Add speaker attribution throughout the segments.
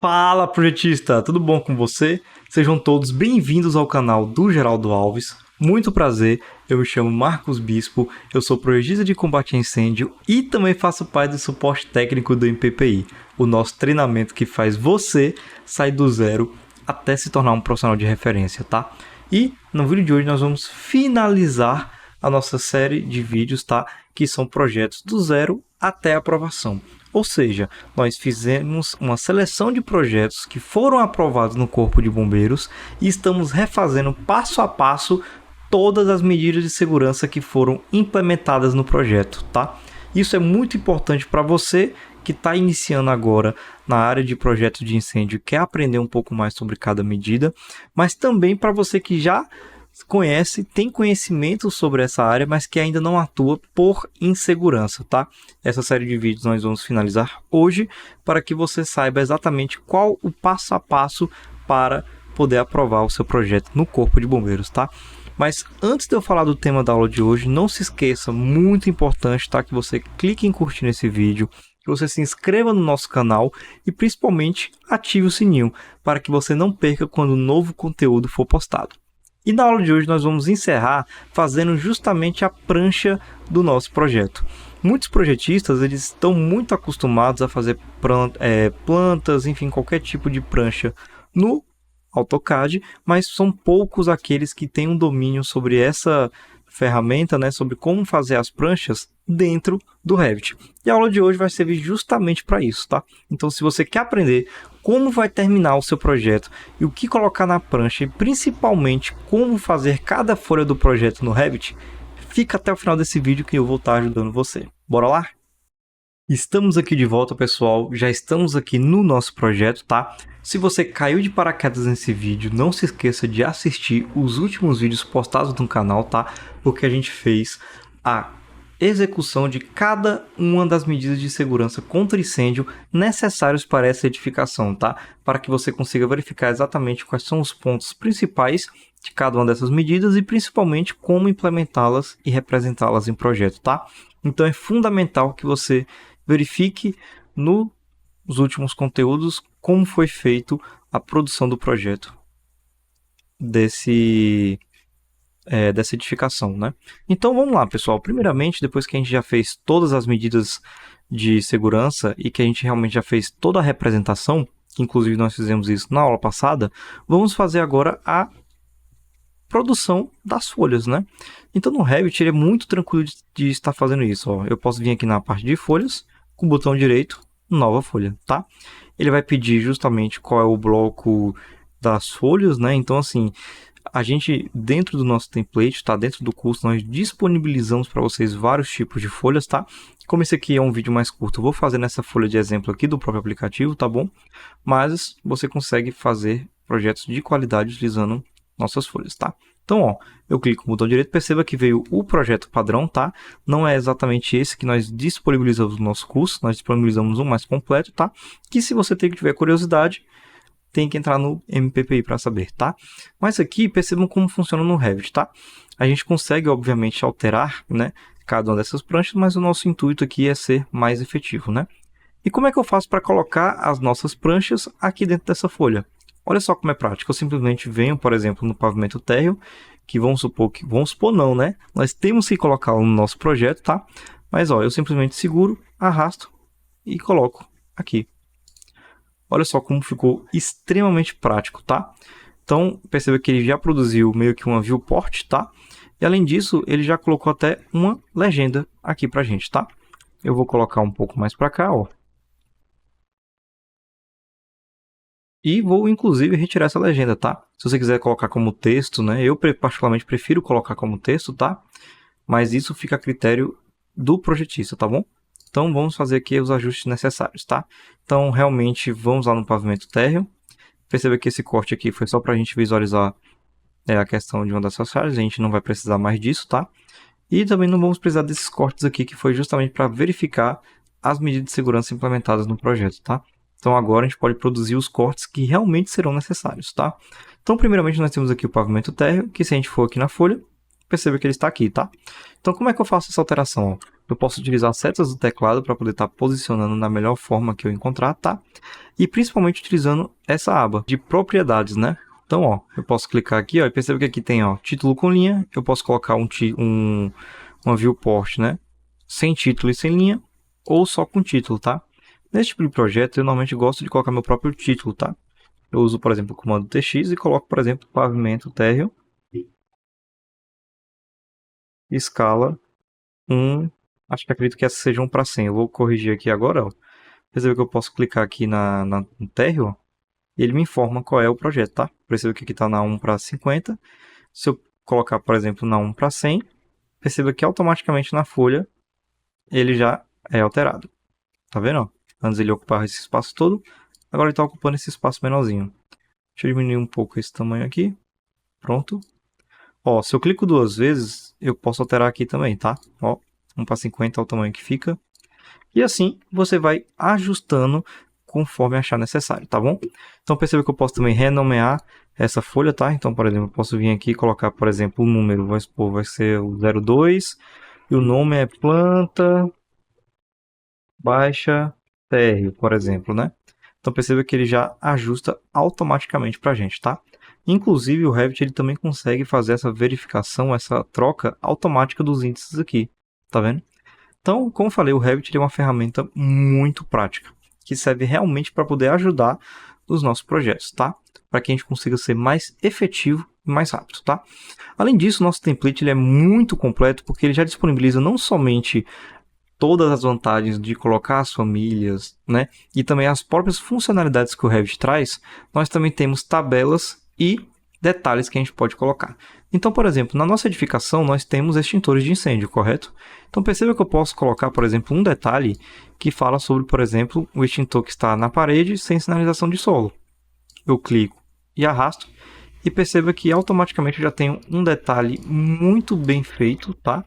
Speaker 1: Fala, projetista! Tudo bom com você? Sejam todos bem-vindos ao canal do Geraldo Alves. Muito prazer, eu me chamo Marcos Bispo, eu sou projetista de combate a incêndio e também faço parte do suporte técnico do MPPI, o nosso treinamento que faz você sair do zero até se tornar um profissional de referência, tá? E no vídeo de hoje nós vamos finalizar a nossa série de vídeos, tá? Que são projetos do zero até a aprovação. Ou seja, nós fizemos uma seleção de projetos que foram aprovados no Corpo de Bombeiros e estamos refazendo passo a passo todas as medidas de segurança que foram implementadas no projeto, tá? Isso é muito importante para você que está iniciando agora na área de projetos de incêndio e quer aprender um pouco mais sobre cada medida, mas também para você que já conhece, tem conhecimento sobre essa área, mas que ainda não atua por insegurança, tá? Essa série de vídeos nós vamos finalizar hoje para que você saiba exatamente qual o passo a passo para poder aprovar o seu projeto no Corpo de Bombeiros, tá? Mas antes de eu falar do tema da aula de hoje, não se esqueça, muito importante, tá? Que você clique em curtir nesse vídeo, que você se inscreva no nosso canal e principalmente ative o sininho para que você não perca quando um novo conteúdo for postado. E na aula de hoje nós vamos encerrar fazendo justamente a prancha do nosso projeto. Muitos projetistas eles estão muito acostumados a fazer plantas, enfim, qualquer tipo de prancha no AutoCAD, mas são poucos aqueles que têm um domínio sobre essa ferramenta, né, sobre como fazer as pranchas dentro do Revit. E a aula de hoje vai servir justamente para isso, tá? Então, se você quer aprender como vai terminar o seu projeto e o que colocar na prancha e principalmente como fazer cada folha do projeto no Revit, fica até o final desse vídeo que eu vou estar ajudando você. Bora lá? Estamos aqui de volta, pessoal. Já estamos aqui no nosso projeto, tá? Se você caiu de paraquedas nesse vídeo, não se esqueça de assistir os últimos vídeos postados no canal, tá? Porque a gente fez a execução de cada uma das medidas de segurança contra incêndio necessários para essa edificação, tá? Para que você consiga verificar exatamente quais são os pontos principais de cada uma dessas medidas e principalmente como implementá-las e representá-las em projeto, tá? Então é fundamental que você verifique nos últimos conteúdos como foi feito a produção do projeto dessa edificação, né? Então vamos lá, pessoal. Primeiramente, depois que a gente já fez todas as medidas de segurança e que a gente realmente já fez toda a representação, que inclusive nós fizemos isso na aula passada, vamos fazer agora a produção das folhas, né? Então no Revit ele é muito tranquilo de estar fazendo isso, ó. Eu posso vir aqui na parte de folhas, com o botão direito, nova folha, tá? Ele vai pedir justamente qual é o bloco das folhas, né? Então assim, a gente dentro do nosso template, tá? Dentro do curso nós disponibilizamos para vocês vários tipos de folhas, tá? Como esse aqui é um vídeo mais curto, eu vou fazer nessa folha de exemplo aqui do próprio aplicativo, tá bom? Mas você consegue fazer projetos de qualidade utilizando nossas folhas, tá? Então, ó, eu clico no botão direito, perceba que veio o projeto padrão, tá? Não é exatamente esse que nós disponibilizamos no nosso curso, nós disponibilizamos um mais completo, tá? Que se você tiver curiosidade, tem que entrar no MPPI para saber, tá? Mas aqui, percebam como funciona no Revit, tá? A gente consegue, obviamente, alterar, né, cada uma dessas pranchas, mas o nosso intuito aqui é ser mais efetivo, né? E como é que eu faço para colocar as nossas pranchas aqui dentro dessa folha? Olha só como é prático. Eu simplesmente venho, por exemplo, no pavimento térreo, que vamos supor não, né? Nós temos que colocá-lo no nosso projeto, tá? Mas, ó, eu simplesmente seguro, arrasto e coloco aqui. Olha só como ficou extremamente prático, tá? Então, perceba que ele já produziu meio que uma viewport, tá? E além disso, ele já colocou até uma legenda aqui pra gente, tá? Eu vou colocar um pouco mais pra cá, ó. E vou, inclusive, retirar essa legenda, tá? Se você quiser colocar como texto, né? Eu, particularmente, prefiro colocar como texto, tá? Mas isso fica a critério do projetista, tá bom? Então, vamos fazer aqui os ajustes necessários, tá? Então, realmente, vamos lá no pavimento térreo. Perceba que esse corte aqui foi só para a gente visualizar a questão de uma dessas áreas. A gente não vai precisar mais disso, tá? E também não vamos precisar desses cortes aqui, que foi justamente para verificar as medidas de segurança implementadas no projeto, tá? Então agora a gente pode produzir os cortes que realmente serão necessários, tá? Então primeiramente nós temos aqui o pavimento térreo, que se a gente for aqui na folha, perceba que ele está aqui, tá? Então como é que eu faço essa alteração? Ó? Eu posso utilizar as setas do teclado para poder estar posicionando na melhor forma que eu encontrar, tá? E principalmente utilizando essa aba de propriedades, né? Então, ó, eu posso clicar aqui, ó, e perceba que aqui tem, ó, título com linha. Eu posso colocar uma viewport, né? Sem título e sem linha, ou só com título, tá? Nesse tipo de projeto, eu normalmente gosto de colocar meu próprio título, tá? Eu uso, por exemplo, o comando TX e coloco, por exemplo, pavimento térreo, escala 1, acho que acredito que essa seja 1 para 100. Eu vou corrigir aqui agora, ó. Perceba que eu posso clicar aqui no térreo, ó, e ele me informa qual é o projeto, tá? Perceba que aqui está na 1 para 50. Se eu colocar, por exemplo, na 1 para 100, perceba que automaticamente na folha ele já é alterado. Tá vendo? Antes ele ocupava esse espaço todo, agora ele está ocupando esse espaço menorzinho. Deixa eu diminuir um pouco esse tamanho aqui. Pronto. Ó, se eu clico 2 vezes, eu posso alterar aqui também, tá? Ó, 1 para 50 é o tamanho que fica. E assim você vai ajustando conforme achar necessário, tá bom? Então perceba que eu posso também renomear essa folha, tá? Então, por exemplo, eu posso vir aqui e colocar, por exemplo, o número, vamos supor, vai ser o 02 e o nome é planta baixa térreo, por exemplo, né? Então perceba que ele já ajusta automaticamente para a gente, tá? Inclusive o Revit ele também consegue fazer essa verificação, essa troca automática dos índices aqui, tá vendo? Então, como eu falei, o Revit é uma ferramenta muito prática, que serve realmente para poder ajudar os nossos projetos, tá? Para que a gente consiga ser mais efetivo e mais rápido, tá? Além disso, o nosso template ele é muito completo, porque ele já disponibiliza não somente todas as vantagens de colocar as famílias, né? E também as próprias funcionalidades que o Revit traz, nós também temos tabelas e detalhes que a gente pode colocar. Então, por exemplo, na nossa edificação nós temos extintores de incêndio, correto? Então perceba que eu posso colocar, por exemplo, um detalhe que fala sobre, por exemplo, o extintor que está na parede sem sinalização de solo. Eu clico e arrasto e perceba que automaticamente eu já tenho um detalhe muito bem feito, tá?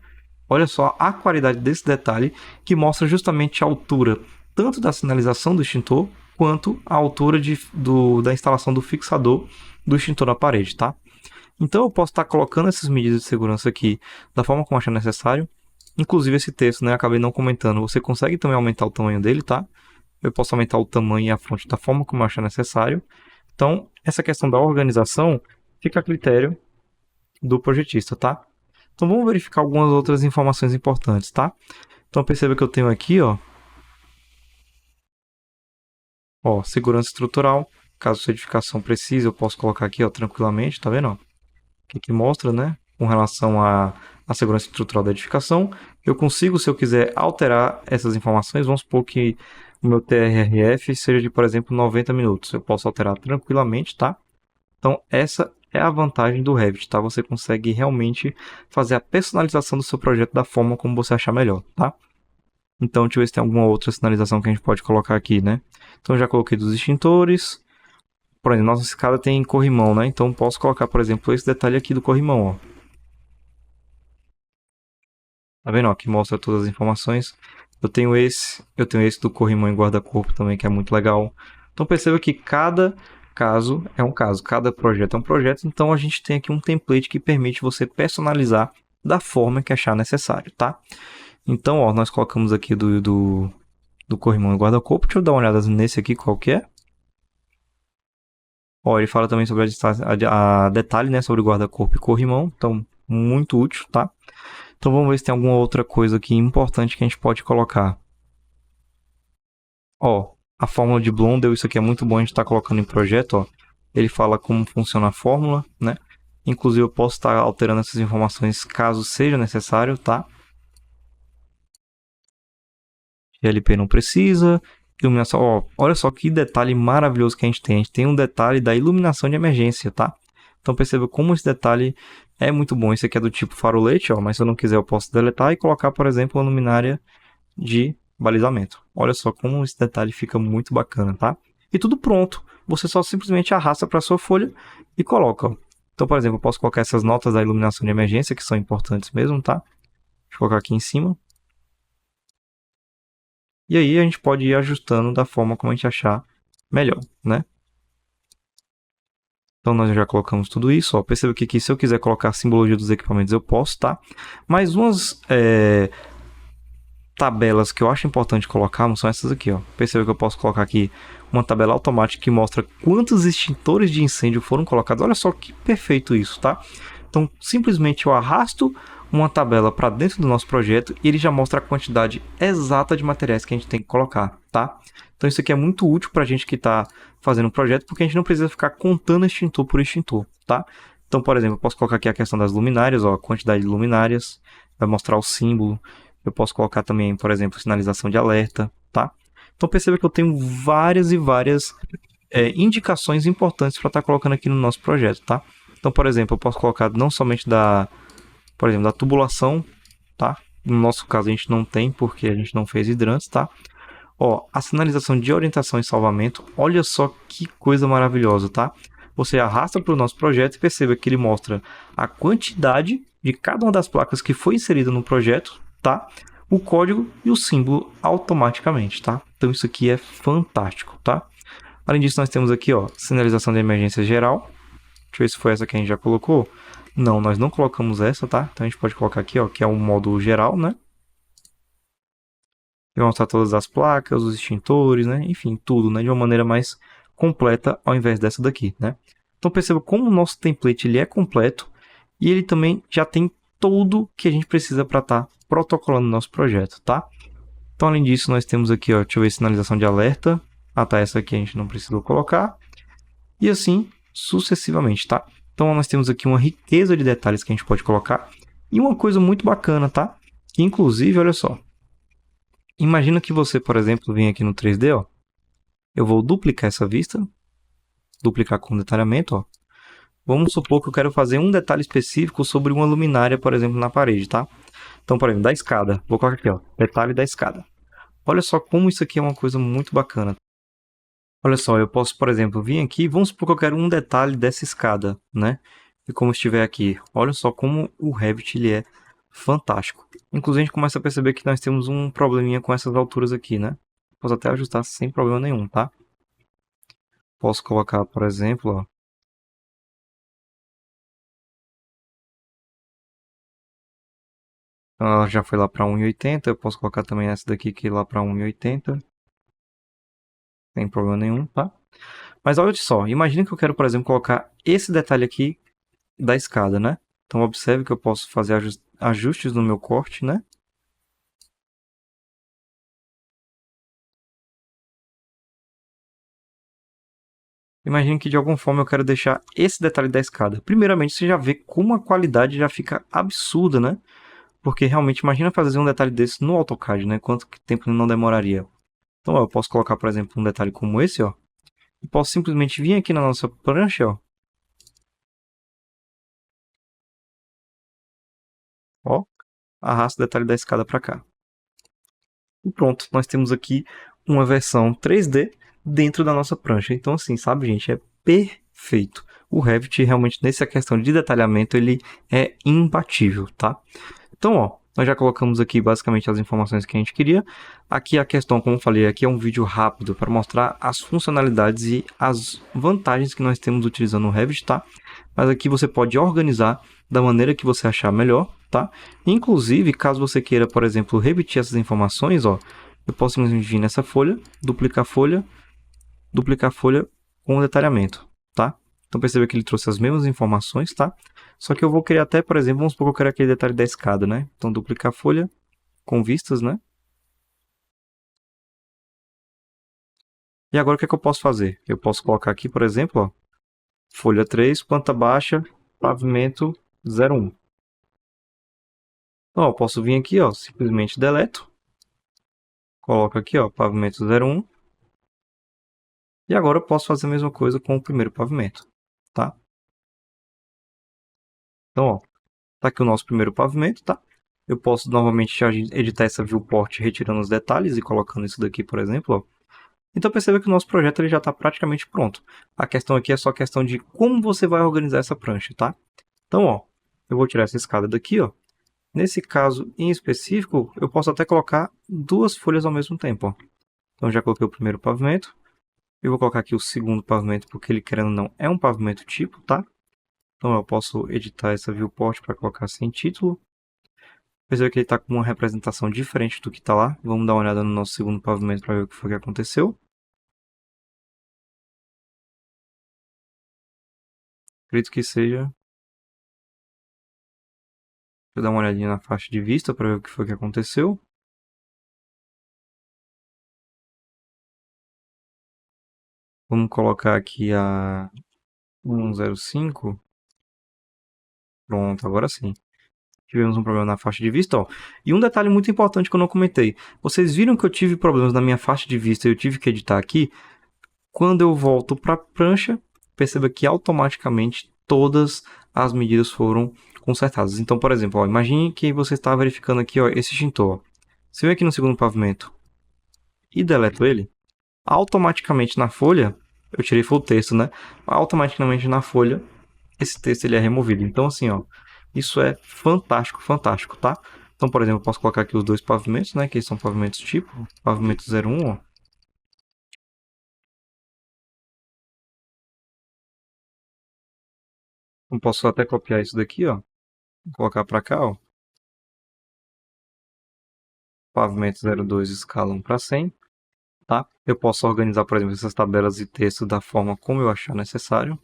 Speaker 1: Olha só a qualidade desse detalhe que mostra justamente a altura tanto da sinalização do extintor quanto a altura da instalação do fixador do extintor na parede, tá? Então eu posso estar colocando essas medidas de segurança aqui da forma como achar necessário. Inclusive esse texto, né, acabei não comentando, você consegue também aumentar o tamanho dele, tá? Eu posso aumentar o tamanho e a fonte da forma como eu achar necessário. Então, essa questão da organização fica a critério do projetista, tá? Então vamos verificar algumas outras informações importantes, tá? Então perceba que eu tenho aqui, ó, segurança estrutural. Caso sua edificação precise, eu posso colocar aqui, ó, tranquilamente, tá vendo? Ó? Que mostra, né, com relação à segurança estrutural da edificação. Eu consigo, se eu quiser alterar essas informações, vamos supor que o meu TRRF seja de, por exemplo, 90 minutos. Eu posso alterar tranquilamente, tá? Então, essa é a vantagem do Revit, tá? Você consegue realmente fazer a personalização do seu projeto da forma como você achar melhor, tá? Então, deixa eu ver se tem alguma outra sinalização que a gente pode colocar aqui, né? Então, já coloquei dos extintores. Por exemplo, nossa escada tem corrimão, né? Então, posso colocar, por exemplo, esse detalhe aqui do corrimão, ó. Tá vendo, ó? Que mostra todas as informações. Eu tenho esse do corrimão em guarda-corpo também, que é muito legal. Então, perceba que cada caso é um caso, cada projeto é um projeto. Então, a gente tem aqui um template que permite você personalizar da forma que achar necessário, tá? Então, ó, nós colocamos aqui do corrimão e guarda-corpo. Deixa eu dar uma olhada nesse aqui, qual que é. Ó, ele fala também sobre a detalhe, né, sobre guarda-corpo e corrimão. Então, muito útil, tá? Então, vamos ver se tem alguma outra coisa aqui importante que a gente pode colocar. Ó, a fórmula de Blondel, isso aqui é muito bom a gente estar colocando em projeto, ó. Ele fala como funciona a fórmula, né? Inclusive, eu posso estar alterando essas informações caso seja necessário, tá? GLP não precisa. Iluminação, ó, olha só que detalhe maravilhoso que a gente tem. A gente tem um detalhe da iluminação de emergência, tá? Então perceba como esse detalhe é muito bom. Esse aqui é do tipo farolete, ó, mas se eu não quiser eu posso deletar e colocar, por exemplo, uma luminária de balizamento. Olha só como esse detalhe fica muito bacana, tá? E tudo pronto. Você só simplesmente arrasta para a sua folha e coloca. Ó. Então, por exemplo, eu posso colocar essas notas da iluminação de emergência, que são importantes mesmo, tá? Deixa eu colocar aqui em cima. E aí a gente pode ir ajustando da forma como a gente achar melhor, né? Então nós já colocamos tudo isso, ó. Perceba que aqui se eu quiser colocar a simbologia dos equipamentos eu posso, tá? Mas tabelas que eu acho importante colocar são essas aqui, ó. Perceba que eu posso colocar aqui uma tabela automática que mostra quantos extintores de incêndio foram colocados. Olha só que perfeito isso, tá? Então, simplesmente eu arrasto uma tabela para dentro do nosso projeto e ele já mostra a quantidade exata de materiais que a gente tem que colocar, tá? Então, isso aqui é muito útil para a gente que está fazendo um projeto, porque a gente não precisa ficar contando extintor por extintor, tá? Então, por exemplo, eu posso colocar aqui a questão das luminárias, ó, a quantidade de luminárias, vai mostrar o símbolo. Eu posso colocar também, por exemplo, sinalização de alerta, tá? Então, perceba que eu tenho várias e várias indicações importantes para estar colocando aqui no nosso projeto, tá? Então, por exemplo, eu posso colocar não somente por exemplo, da tubulação, tá? No nosso caso a gente não tem, porque a gente não fez hidrantes, tá? Ó, a sinalização de orientação e salvamento, olha só que coisa maravilhosa, tá? Você arrasta para o nosso projeto e perceba que ele mostra a quantidade de cada uma das placas que foi inserida no projeto, tá? O código e o símbolo automaticamente, tá? Então isso aqui é fantástico, tá? Além disso, nós temos aqui, ó, sinalização de emergência geral. Deixa eu ver se foi essa que a gente já colocou. Não, nós não colocamos essa, tá? Então a gente pode colocar aqui, ó, que é um modo geral, né? E mostrar todas as placas, os extintores, né? Enfim, tudo, né? De uma maneira mais completa ao invés dessa daqui, né? Então perceba como o nosso template ele é completo e ele também já tem tudo que a gente precisa para estar protocolando o nosso projeto, tá? Então além disso, nós temos aqui, ó, deixa eu ver, sinalização de alerta. Ah, tá, essa aqui a gente não precisou colocar. E assim sucessivamente, tá? Então nós temos aqui uma riqueza de detalhes que a gente pode colocar. E uma coisa muito bacana, tá? Que inclusive, olha só. Imagina que você, por exemplo, vem aqui no 3D, ó. Eu vou duplicar essa vista. Duplicar com detalhamento, ó. Vamos supor que eu quero fazer um detalhe específico sobre uma luminária, por exemplo, na parede, tá? Então, por exemplo, da escada. Vou colocar aqui, ó. Detalhe da escada. Olha só como isso aqui é uma coisa muito bacana. Olha só, eu posso, por exemplo, vir aqui, vamos supor que eu quero um detalhe dessa escada, né? E como estiver aqui, olha só como o Revit ele é fantástico. Inclusive, a gente começa a perceber que nós temos um probleminha com essas alturas aqui, né? Posso até ajustar sem problema nenhum, tá? Posso colocar, por exemplo, ó. Ela já foi lá para 1,80. Eu posso colocar também essa daqui que é lá para 1,80. Sem problema nenhum, tá? Mas olha só, imagina que eu quero, por exemplo, colocar esse detalhe aqui da escada, né? Então observe que eu posso fazer ajustes no meu corte, né? Imagine que de alguma forma eu quero deixar esse detalhe da escada. Primeiramente, você já vê como a qualidade já fica absurda, né? Porque realmente, imagina fazer um detalhe desse no AutoCAD, né? Quanto tempo não demoraria. Então, ó, eu posso colocar, por exemplo, um detalhe como esse, ó. E posso simplesmente vir aqui na nossa prancha, ó. Ó, arrasto o detalhe da escada para cá. E pronto, nós temos aqui uma versão 3D dentro da nossa prancha. Então, assim, sabe, gente, é perfeito. O Revit, realmente, nessa questão de detalhamento, ele é imbatível, tá? Então, ó, nós já colocamos aqui basicamente as informações que a gente queria. Aqui a questão, como eu falei, aqui é um vídeo rápido para mostrar as funcionalidades e as vantagens que nós temos utilizando o Revit, tá? Mas aqui você pode organizar da maneira que você achar melhor, tá? Inclusive, caso você queira, por exemplo, repetir essas informações, ó, eu posso simplesmente vir nessa folha duplicar folha com o detalhamento, tá? Então perceba que ele trouxe as mesmas informações, tá? Só que eu vou criar até, por exemplo, vamos supor que eu quero aquele detalhe da escada, né? Então duplicar folha com vistas, né? E agora o que é que eu posso fazer? Eu posso colocar aqui, por exemplo, ó, folha 3, planta baixa, pavimento 01. Então, ó, eu posso vir aqui, ó, simplesmente deleto. Coloco aqui, ó, pavimento 01. E agora eu posso fazer a mesma coisa com o primeiro pavimento, tá? Então, ó, tá aqui o nosso primeiro pavimento, tá? Eu posso novamente editar essa viewport retirando os detalhes e colocando isso daqui, por exemplo, ó. Então perceba que o nosso projeto ele já está praticamente pronto. A questão aqui é só questão de como você vai organizar essa prancha, tá? Então, ó, eu vou tirar essa escada daqui, ó. Nesse caso em específico, eu posso até colocar duas folhas ao mesmo tempo, ó. Então já coloquei o primeiro pavimento. Eu vou colocar aqui o segundo pavimento, porque ele, querendo ou não, é um pavimento tipo, tá? Então eu posso editar essa viewport para colocar sem título. Perceba que ele está com uma representação diferente do que está lá. Vamos dar uma olhada no nosso segundo pavimento para ver o que foi que aconteceu. Acredito que seja. Deixa eu dar uma olhadinha na faixa de vista para ver o que foi que aconteceu. Vamos colocar aqui a 105. Pronto, agora sim. Tivemos um problema na faixa de vista, ó. E um detalhe muito importante que eu não comentei. Vocês viram que eu tive problemas na minha faixa de vista e eu tive que editar aqui? Quando eu volto para a prancha, perceba que automaticamente todas as medidas foram consertadas. Então, por exemplo, ó, imagine que você está verificando aqui ó, esse extintor. Ó. Se eu ir aqui no segundo pavimento e deleto ele, automaticamente na folha, eu tirei foi o texto, né? Automaticamente na folha, esse texto ele é removido. Então, assim, ó, isso é fantástico, fantástico, tá? Então, por exemplo, eu posso colocar aqui os dois pavimentos, né? Que são pavimentos tipo, pavimento 01, ó. Eu posso até copiar isso daqui, ó. Vou colocar para cá, ó. Pavimento 02 escalam para 100, tá? Eu posso organizar, por exemplo, essas tabelas de texto da forma como eu achar necessário.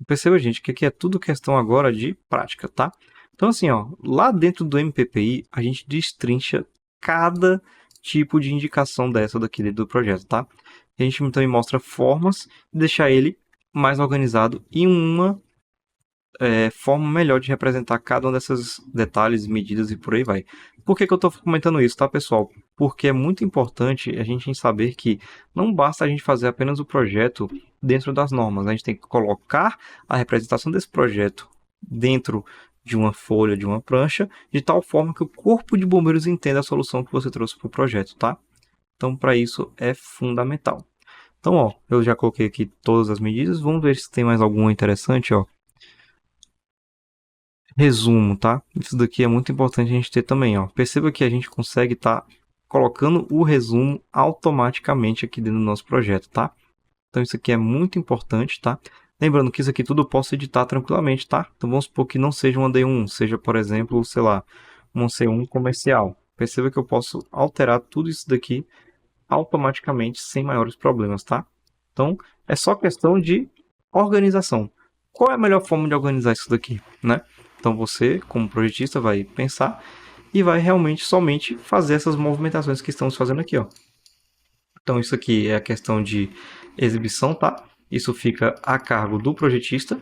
Speaker 1: Perceba, gente, que aqui é tudo questão agora de prática, tá? Então, assim, ó, lá dentro do MPPI, a gente destrincha cada tipo de indicação dessa daqui dentro do projeto, tá? A gente também mostra formas de deixar ele mais organizado e uma forma melhor de representar cada um desses detalhes, medidas e por aí vai. Por que eu estou comentando isso, tá, pessoal? Porque é muito importante a gente saber que não basta a gente fazer apenas o projeto dentro das normas. A gente tem que colocar a representação desse projeto dentro de uma folha, de uma prancha, de tal forma que o corpo de bombeiros entenda a solução que você trouxe para o projeto, tá? Então, para isso é fundamental. Então, ó, eu já coloquei aqui todas as medidas. Vamos ver se tem mais alguma interessante, ó. Resumo, tá? Isso daqui é muito importante a gente ter também, ó. Perceba que a gente consegue estar colocando o resumo automaticamente aqui dentro do nosso projeto, tá? Então isso aqui é muito importante, tá? Lembrando que isso aqui tudo eu posso editar tranquilamente, tá? Então vamos supor que não seja uma D1, seja, por exemplo, sei lá, um C1 comercial. Perceba que eu posso alterar tudo isso daqui automaticamente sem maiores problemas, tá? Então é só questão de organização. Qual é a melhor forma de organizar isso daqui, né? Então você, como projetista, vai pensar e vai realmente somente fazer essas movimentações que estamos fazendo aqui, ó. Então isso aqui é a questão de exibição, tá? Isso fica a cargo do projetista.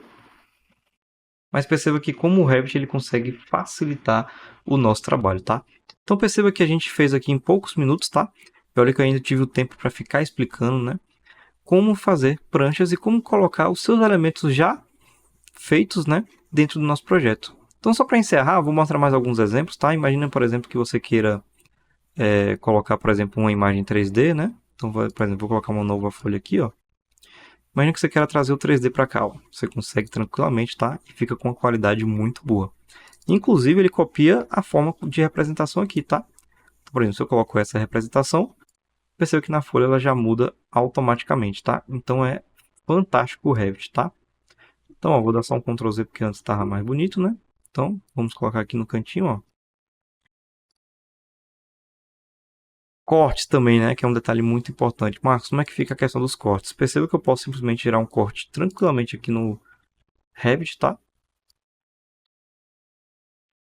Speaker 1: Mas perceba que como o Revit ele consegue facilitar o nosso trabalho, tá? Então perceba que a gente fez aqui em poucos minutos, tá? E olha que eu ainda tive o tempo para ficar explicando, né? Como fazer pranchas e como colocar os seus elementos já feitos, né, dentro do nosso projeto. Então, só para encerrar, vou mostrar mais alguns exemplos, tá? Imagina, por exemplo, que você queira colocar, por exemplo, uma imagem 3D, né? Então, por exemplo, vou colocar uma nova folha aqui, ó. Imagina que você queira trazer o 3D para cá, ó. Você consegue tranquilamente, tá? E fica com uma qualidade muito boa. Inclusive, ele copia a forma de representação aqui, tá? Então, por exemplo, se eu coloco essa representação, perceba que na folha ela já muda automaticamente, tá? Então, é fantástico o Revit, tá? Então, ó, vou dar só um Ctrl Z porque antes estava mais bonito, né? Então, vamos colocar aqui no cantinho, ó. Cortes também, né? Que é um detalhe muito importante. Marcos, como é que fica a questão dos cortes? Perceba que eu posso simplesmente tirar um corte tranquilamente aqui no Revit, tá?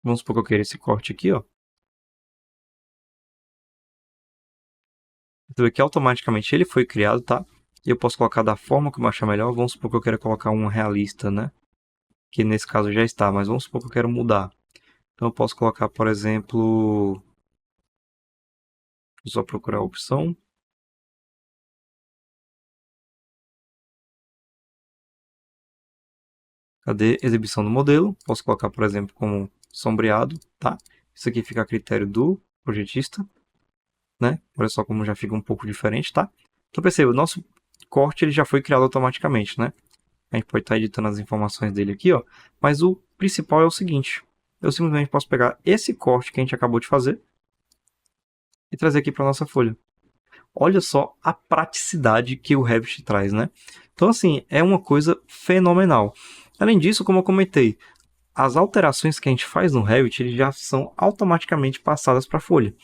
Speaker 1: Vamos supor que eu queira esse corte aqui, ó. Você vê que automaticamente ele foi criado, tá? E eu posso colocar da forma que eu achar melhor. Vamos supor que eu quero colocar um realista, né? Que nesse caso já está, mas vamos supor que eu quero mudar. Então eu posso colocar, por exemplo... Vou só procurar a opção. Cadê? Exibição do modelo. Posso colocar, por exemplo, como sombreado, tá? Isso aqui fica a critério do projetista, né? Olha só como já fica um pouco diferente, tá? Então perceba, o nosso corte ele já foi criado automaticamente, né? A gente pode estar editando as informações dele aqui, ó. Mas o principal é o seguinte. Eu simplesmente posso pegar esse corte que a gente acabou de fazer e trazer aqui para a nossa folha. Olha só a praticidade que o Revit traz, né? Então, assim, é uma coisa fenomenal. Além disso, como eu comentei, as alterações que a gente faz no Revit, eles já são automaticamente passadas para a folha.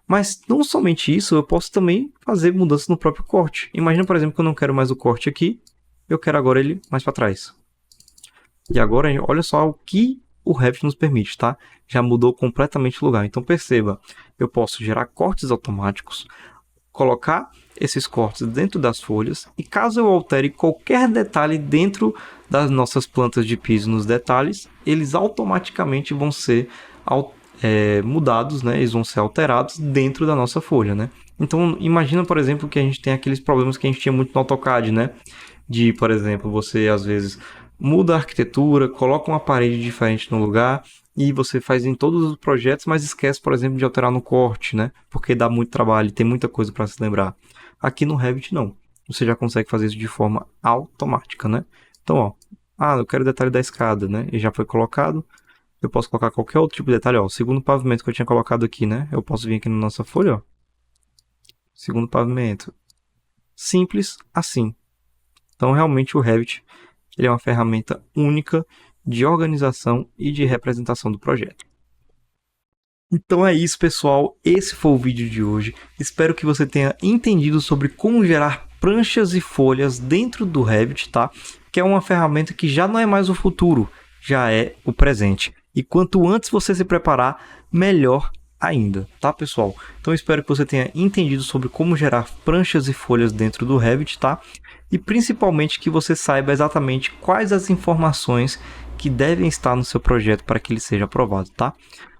Speaker 1: Mas não somente isso, eu posso também fazer mudanças no próprio corte. Imagina, por exemplo, que eu não quero mais o corte aqui, eu quero agora ele mais para trás. E agora, olha só o que o Revit nos permite, tá? Já mudou completamente o lugar. Então perceba, eu posso gerar cortes automáticos, colocar esses cortes dentro das folhas, e caso eu altere qualquer detalhe dentro das nossas plantas de piso nos detalhes, eles automaticamente vão ser mudados, né? Eles vão ser alterados dentro da nossa folha, né? Então imagina, por exemplo, que a gente tem aqueles problemas que a gente tinha muito no AutoCAD, né? De, por exemplo, você às vezes muda a arquitetura, coloca uma parede diferente no lugar e você faz em todos os projetos, mas esquece, por exemplo, de alterar no corte, né? Porque dá muito trabalho, tem muita coisa para se lembrar. Aqui no Revit não. Você já consegue fazer isso de forma automática, né? Então, ó, eu quero o detalhe da escada, né? E já foi colocado. Eu posso colocar qualquer outro tipo de detalhe, ó. O segundo pavimento que eu tinha colocado aqui, né? Eu posso vir aqui na nossa folha, ó. Segundo pavimento. Simples assim. Então, realmente, o Revit ele é uma ferramenta única de organização e de representação do projeto. Então é isso, pessoal. Esse foi o vídeo de hoje. Espero que você tenha entendido sobre como gerar pranchas e folhas dentro do Revit, tá? Que é uma ferramenta que já não é mais o futuro, já é o presente. E quanto antes você se preparar, melhor ainda, tá, pessoal? Então espero que você tenha entendido sobre como gerar pranchas e folhas dentro do Revit, tá? E principalmente que você saiba exatamente quais as informações que devem estar no seu projeto para que ele seja aprovado, tá?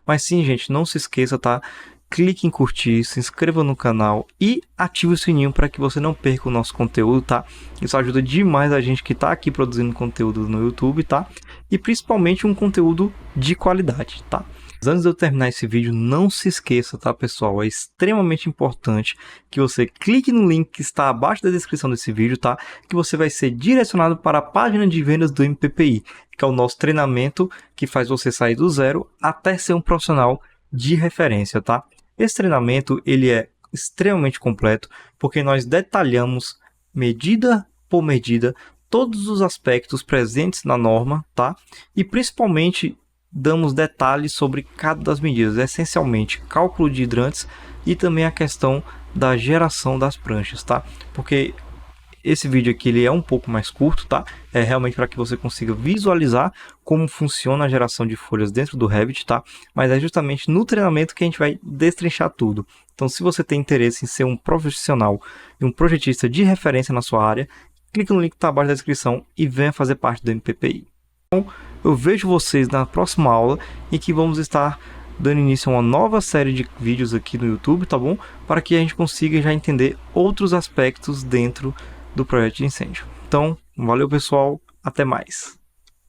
Speaker 1: Mas sim, gente, não se esqueça, tá? Clique em curtir, se inscreva no canal e ative o sininho para que você não perca o nosso conteúdo, tá? Isso ajuda demais a gente que está aqui produzindo conteúdo no YouTube, tá? E principalmente um conteúdo de qualidade, tá? Antes de eu terminar esse vídeo, não se esqueça, tá, pessoal? É extremamente importante que você clique no link que está abaixo da descrição desse vídeo, tá? Que você vai ser direcionado para a página de vendas do MPPI, que é o nosso treinamento que faz você sair do zero até ser um profissional de referência, tá? Esse treinamento, ele é extremamente completo, porque nós detalhamos medida por medida todos os aspectos presentes na norma, tá? E principalmente damos detalhes sobre cada das medidas, essencialmente cálculo de hidrantes e também a questão da geração das pranchas, tá? Porque esse vídeo aqui ele é um pouco mais curto, tá? É realmente para que você consiga visualizar como funciona a geração de folhas dentro do Revit, tá? Mas é justamente no treinamento que a gente vai destrinchar tudo. Então, se você tem interesse em ser um profissional e um projetista de referência na sua área, clique no link que está abaixo da descrição e venha fazer parte do MPPI. Então, eu vejo vocês na próxima aula em que vamos estar dando início a uma nova série de vídeos aqui no YouTube, tá bom? Para que a gente consiga já entender outros aspectos dentro do projeto de incêndio. Então, valeu, pessoal, até mais.